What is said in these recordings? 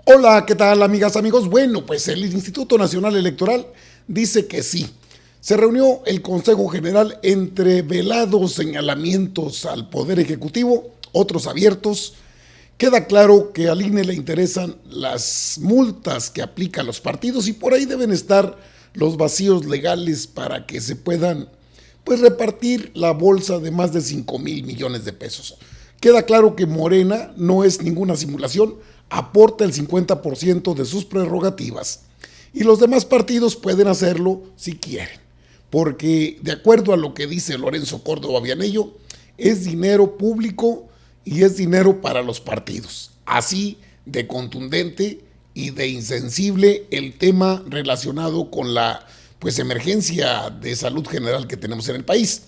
Hola, ¿qué tal, amigas, amigos? Bueno, pues el Instituto Nacional Electoral dice que sí. Se reunió el Consejo General entre velados señalamientos al Poder Ejecutivo, otros abiertos. Queda claro que al INE le interesan las multas que aplican los partidos y por ahí deben estar los vacíos legales para que se puedan pues repartir la bolsa de más de 5,000 millones de pesos. Queda claro que Morena no es ninguna simulación, aporta el 50% de sus prerrogativas y los demás partidos pueden hacerlo si quieren, porque de acuerdo a lo que dice Lorenzo Córdoba Vianello, es dinero público y es dinero para los partidos. Así de contundente y de insensible el tema relacionado con la pues emergencia de salud general que tenemos en el país.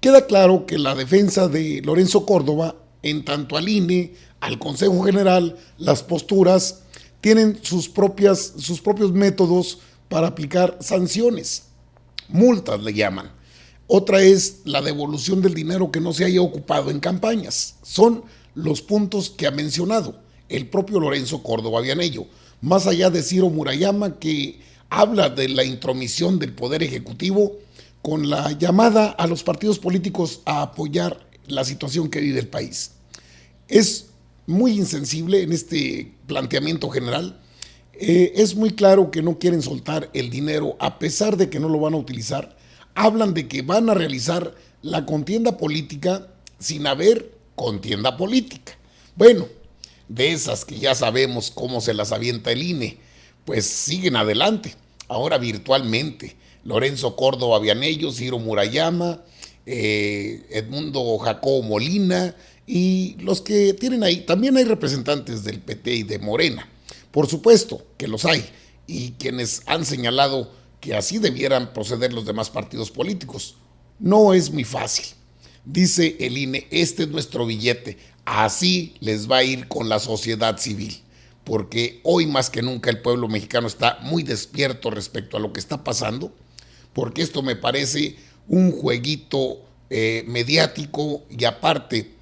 Queda claro que la defensa de Lorenzo Córdoba, en tanto al INE, al Consejo General, las posturas, tienen sus propios métodos para aplicar sanciones, multas le llaman. Otra es la devolución del dinero que no se haya ocupado en campañas. Son los puntos que ha mencionado el propio Lorenzo Córdoba Vianello. Más allá de Ciro Murayama, que habla de la intromisión del Poder Ejecutivo con la llamada a los partidos políticos a apoyar la situación que vive el país. Es muy insensible en este planteamiento general. Es muy claro que no quieren soltar el dinero a pesar de que no lo van a utilizar. Hablan de que van a realizar la contienda política sin haber contienda política. Bueno, de esas que ya sabemos cómo se las avienta el INE, pues siguen adelante, ahora virtualmente. Lorenzo Córdoba Vianello, Ciro Murayama, Edmundo Jacobo Molina y los que tienen ahí. También hay representantes del PT y de Morena. Por supuesto que los hay y quienes han señalado que así debieran proceder los demás partidos políticos. No es muy fácil. Dice el INE, este es nuestro billete, así les va a ir con la sociedad civil, porque hoy más que nunca el pueblo mexicano está muy despierto respecto a lo que está pasando, porque esto me parece un jueguito mediático y aparte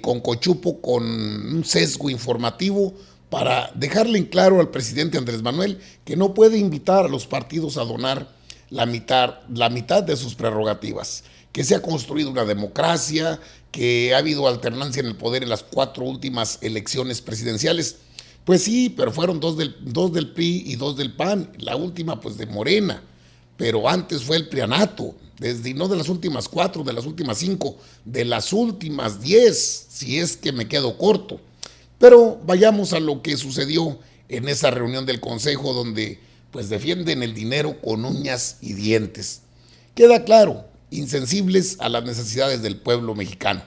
con cochupo, con un sesgo informativo para dejarle en claro al presidente Andrés Manuel que no puede invitar a los partidos a donar la mitad de sus prerrogativas, que se ha construido una democracia, que ha habido alternancia en el poder en las 4 últimas elecciones presidenciales. Pues sí, pero fueron dos del PRI y 2 del PAN, la última pues de Morena, pero antes fue el prianato, desde no de las últimas 4, de las últimas 5, de las últimas 10, si es que me quedo corto. Pero vayamos a lo que sucedió en esa reunión del Consejo donde pues defienden el dinero con uñas y dientes. Queda claro, insensibles a las necesidades del pueblo mexicano.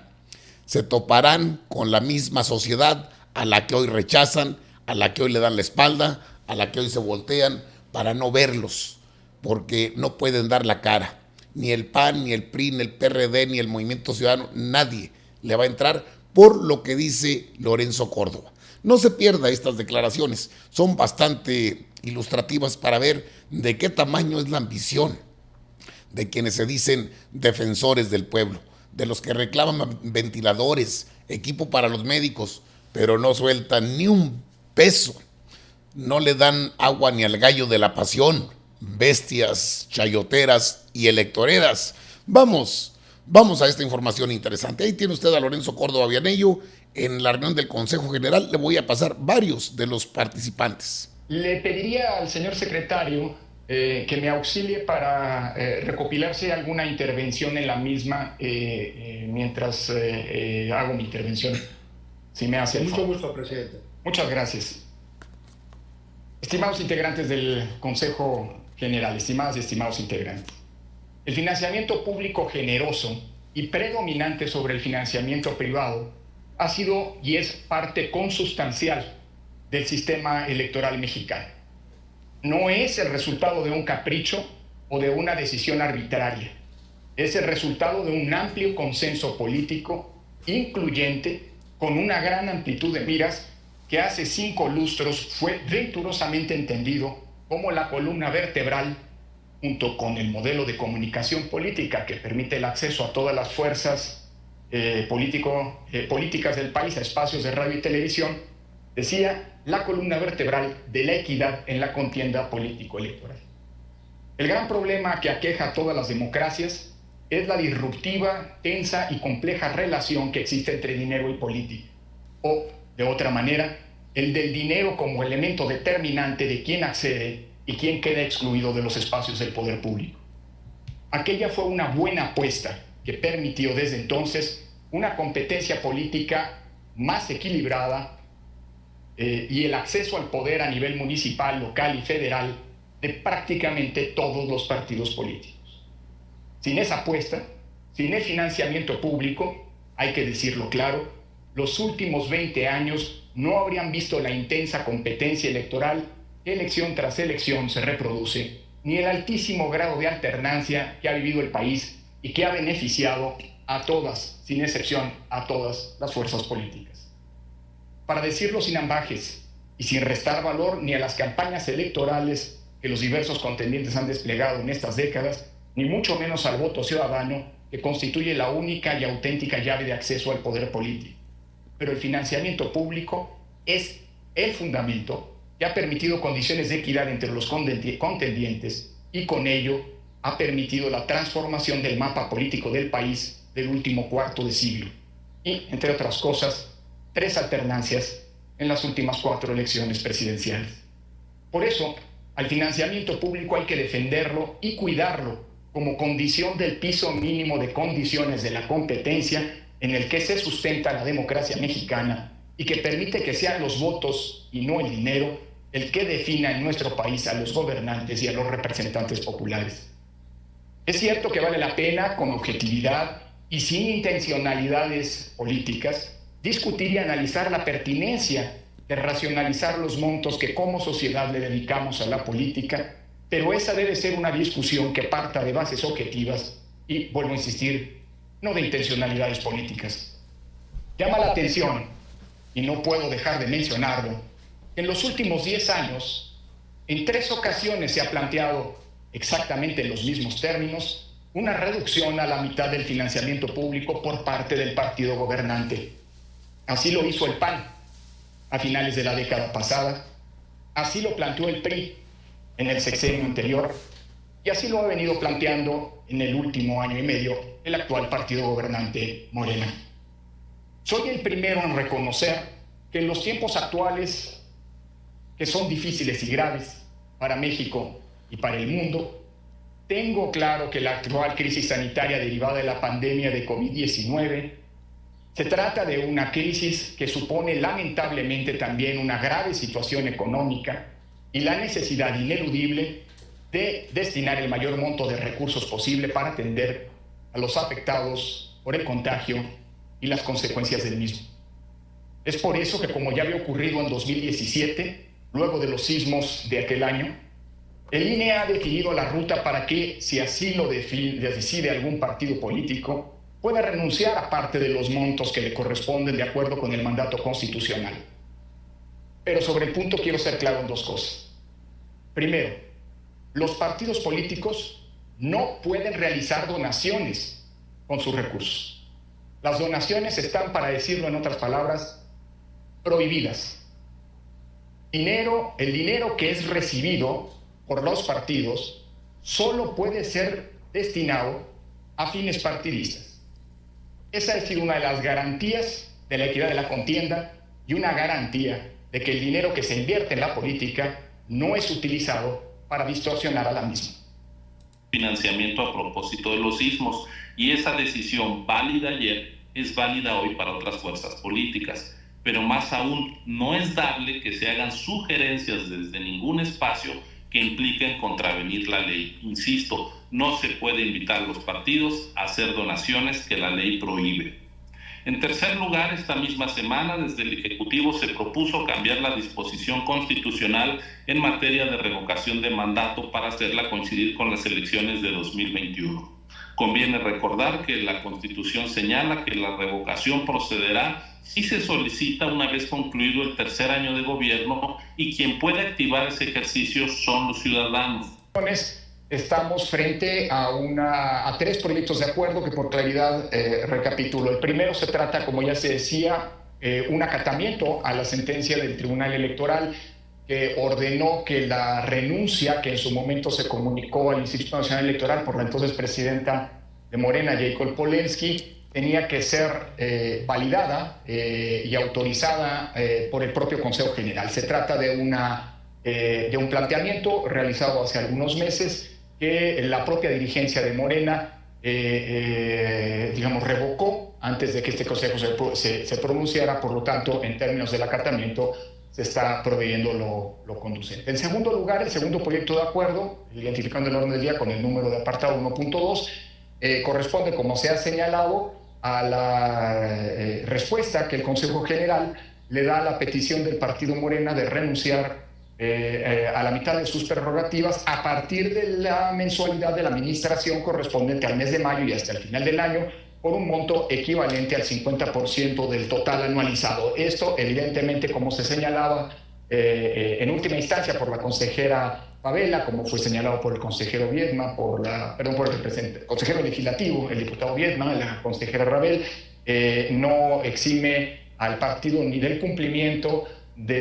Se toparán con la misma sociedad a la que hoy rechazan, a la que hoy le dan la espalda, a la que hoy se voltean para no verlos, porque no pueden dar la cara. Ni el PAN, ni el PRI, ni el PRD, ni el Movimiento Ciudadano, nadie le va a entrar por lo que dice Lorenzo Córdoba. No se pierda estas declaraciones, son bastante ilustrativas para ver de qué tamaño es la ambición de quienes se dicen defensores del pueblo, de los que reclaman ventiladores, equipo para los médicos, pero no sueltan ni un peso, no le dan agua ni al gallo de la pasión, bestias chayoteras y electoreras. Vamos a esta información interesante. Ahí tiene usted a Lorenzo Córdoba Vianello en la reunión del Consejo General. Le voy a pasar varios de los participantes. Le pediría al señor secretario que me auxilie para recopilarse alguna intervención en la misma mientras hago mi intervención, si me hace el favor. Mucho gusto, presidente. Muchas gracias. Estimados integrantes del Consejo General, estimadas y estimados integrantes, el financiamiento público generoso y predominante sobre el financiamiento privado ha sido y es parte consustancial del sistema electoral mexicano. No es el resultado de un capricho o de una decisión arbitraria. Es el resultado de un amplio consenso político incluyente con una gran amplitud de miras que hace 5 lustros fue venturosamente entendido como la columna vertebral junto con el modelo de comunicación política que permite el acceso a todas las fuerzas políticas del país a espacios de radio y televisión Decía, la columna vertebral de la equidad en la contienda político-electoral. El gran problema que aqueja a todas las democracias es la disruptiva, tensa y compleja relación que existe entre dinero y política. O, de otra manera, el del dinero como elemento determinante de quién accede y quién queda excluido de los espacios del poder público. Aquella fue una buena apuesta que permitió desde entonces una competencia política más equilibrada y el acceso al poder a nivel municipal, local y federal de prácticamente todos los partidos políticos. Sin esa apuesta, sin el financiamiento público, hay que decirlo claro, los últimos 20 años no habrían visto la intensa competencia electoral que elección tras elección se reproduce, ni el altísimo grado de alternancia que ha vivido el país y que ha beneficiado a todas, sin excepción, a todas las fuerzas políticas. Para decirlo sin ambajes y sin restar valor ni a las campañas electorales que los diversos contendientes han desplegado en estas décadas, ni mucho menos al voto ciudadano que constituye la única y auténtica llave de acceso al poder político. Pero el financiamiento público es el fundamento que ha permitido condiciones de equidad entre los contendientes y con ello ha permitido la transformación del mapa político del país del último cuarto de siglo y, entre otras cosas, 3 alternancias en las últimas 4 elecciones presidenciales. Por eso, al financiamiento público hay que defenderlo y cuidarlo como condición del piso mínimo de condiciones de la competencia en el que se sustenta la democracia mexicana y que permite que sean los votos y no el dinero el que defina en nuestro país a los gobernantes y a los representantes populares. Es cierto que vale la pena, con objetividad y sin intencionalidades políticas, discutir y analizar la pertinencia de racionalizar los montos que como sociedad le dedicamos a la política, pero esa debe ser una discusión que parta de bases objetivas y, vuelvo a insistir, no de intencionalidades políticas. Llama la atención, y no puedo dejar de mencionarlo, que en los últimos 10 años, en 3 ocasiones se ha planteado exactamente en los mismos términos una reducción a la mitad del financiamiento público por parte del partido gobernante. Así lo hizo el PAN a finales de la década pasada, así lo planteó el PRI en el sexenio anterior y así lo ha venido planteando en el último año y medio el actual partido gobernante Morena. Soy el primero en reconocer que en los tiempos actuales, que son difíciles y graves para México y para el mundo, tengo claro que la actual crisis sanitaria derivada de la pandemia de COVID-19 se trata de una crisis que supone lamentablemente también una grave situación económica y la necesidad ineludible de destinar el mayor monto de recursos posible para atender a los afectados por el contagio y las consecuencias del mismo. Es por eso que, como ya había ocurrido en 2017, luego de los sismos de aquel año, el INE ha definido la ruta para que, si así lo decide algún partido político, pueda renunciar a parte de los montos que le corresponden de acuerdo con el mandato constitucional. Pero sobre el punto quiero ser claro en 2 cosas. Primero, los partidos políticos no pueden realizar donaciones con sus recursos. Las donaciones están, para decirlo en otras palabras, prohibidas. El dinero que es recibido por los partidos solo puede ser destinado a fines partidistas. Esa ha sido una de las garantías de la equidad de la contienda y una garantía de que el dinero que se invierte en la política no es utilizado para distorsionar a la misma. Financiamiento a propósito de los sismos, y esa decisión válida ayer es válida hoy para otras fuerzas políticas, pero más aún no es dable que se hagan sugerencias desde ningún espacio que impliquen contravenir la ley. Insisto, no se puede invitar a los partidos a hacer donaciones que la ley prohíbe. En tercer lugar, esta misma semana, desde el Ejecutivo se propuso cambiar la disposición constitucional en materia de revocación de mandato para hacerla coincidir con las elecciones de 2021. Conviene recordar que la Constitución señala que la revocación procederá si se solicita una vez concluido el tercer año de gobierno y quien puede activar ese ejercicio son los ciudadanos. Estamos frente a 3 proyectos de acuerdo que por claridad recapitulo. El primero se trata, como ya se decía, un acatamiento a la sentencia del Tribunal Electoral que ordenó que la renuncia que en su momento se comunicó al Instituto Nacional Electoral por la entonces presidenta de Morena, Jacob Polensky, tenía que ser validada y autorizada por el propio Consejo General. Se trata de un planteamiento realizado hace algunos meses que la propia dirigencia de Morena revocó antes de que este Consejo se pronunciara. Por lo tanto, en términos del acatamiento, se está proveyendo lo conducente. En segundo lugar, el segundo proyecto de acuerdo, identificando el orden del día con el número de apartado 1.2, corresponde, como se ha señalado, a la respuesta que el Consejo General le da a la petición del partido Morena de renunciar a la mitad de sus prerrogativas a partir de la mensualidad de la administración correspondiente al mes de mayo y hasta el final del año, por un monto equivalente al 50% del total anualizado. Esto, evidentemente, como se señalaba en última instancia por la consejera Favela, como fue señalado por el consejero Viedma, por el consejero legislativo, el diputado Viedma, la consejera Rabel, no exime al partido ni del cumplimiento de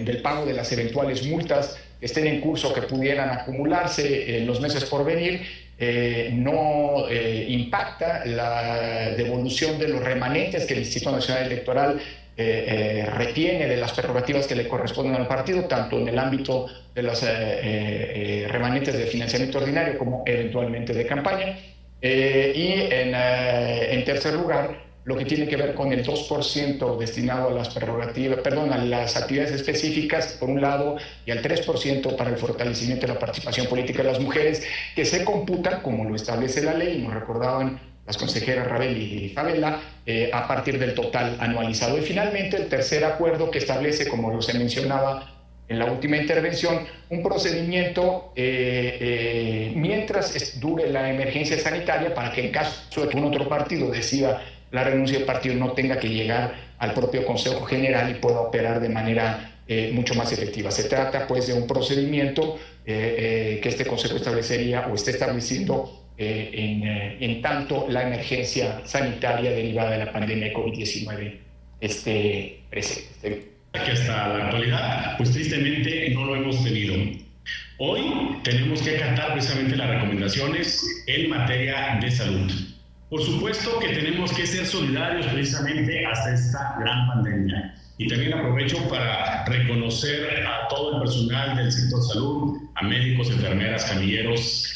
del pago de las eventuales multas que estén en curso, que pudieran acumularse en los meses por venir. No impacta la devolución de los remanentes que el Instituto Nacional Electoral retiene de las prerrogativas que le corresponden al partido, tanto en el ámbito de los remanentes de financiamiento ordinario como eventualmente de campaña. Y en tercer lugar, lo que tiene que ver con el 2% destinado a las prerrogativas, a las actividades específicas, por un lado, y al 3% para el fortalecimiento de la participación política de las mujeres, que se computan, como lo establece la ley, nos recordaban las consejeras Rabel y Favela, a partir del total anualizado. Y finalmente, el tercer acuerdo que establece, como lo se mencionaba en la última intervención, un procedimiento mientras dure la emergencia sanitaria, para que en caso de que un otro partido decida la renuncia del partido, no tenga que llegar al propio Consejo General y pueda operar de manera mucho más efectiva. Se trata, pues, de un procedimiento que este Consejo establecería o está estableciendo en tanto la emergencia sanitaria derivada de la pandemia de COVID-19 esté presente. Que hasta la actualidad, pues tristemente no lo hemos tenido. Hoy tenemos que acatar precisamente las recomendaciones en materia de salud. Por supuesto que tenemos que ser solidarios precisamente hasta esta gran pandemia. Y también aprovecho para reconocer a todo el personal del sector salud, a médicos, enfermeras, camilleros.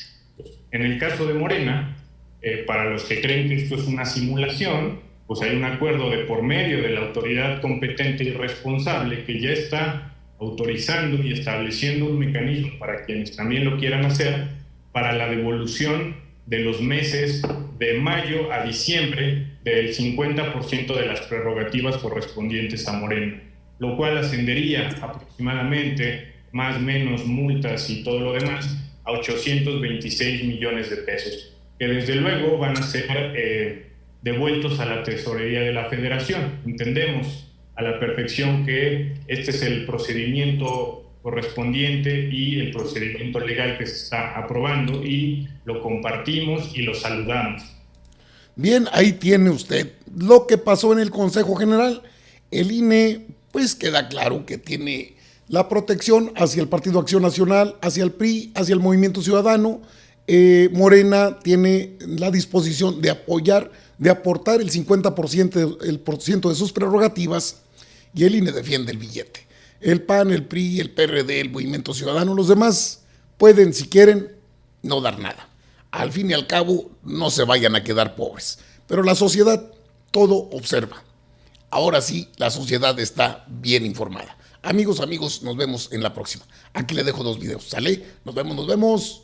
En el caso de Morena, para los que creen que esto es una simulación, pues hay un acuerdo de por medio de la autoridad competente y responsable que ya está autorizando y estableciendo un mecanismo para quienes también lo quieran hacer, para la devolución de los meses de mayo a diciembre del 50% de las prerrogativas correspondientes a Morena, lo cual ascendería aproximadamente, más o menos multas y todo lo demás, a 826 millones de pesos, que desde luego van a ser devueltos a la tesorería de la Federación. Entendemos a la perfección que este es el procedimiento correspondiente y el procedimiento legal que se está aprobando, y lo compartimos y lo saludamos. Bien, ahí tiene usted lo que pasó en el Consejo General. El INE, pues queda claro que tiene la protección hacia el Partido Acción Nacional, hacia el PRI, hacia el Movimiento Ciudadano. Morena tiene la disposición de apoyar, de aportar el 50% de sus prerrogativas, y el INE defiende el billete. El PAN, el PRI, el PRD, el Movimiento Ciudadano, los demás pueden, si quieren, no dar nada. Al fin y al cabo, no se vayan a quedar pobres. Pero la sociedad todo observa. Ahora sí, la sociedad está bien informada. Amigos, nos vemos en la próxima. Aquí le dejo 2 videos, ¿sale? Nos vemos.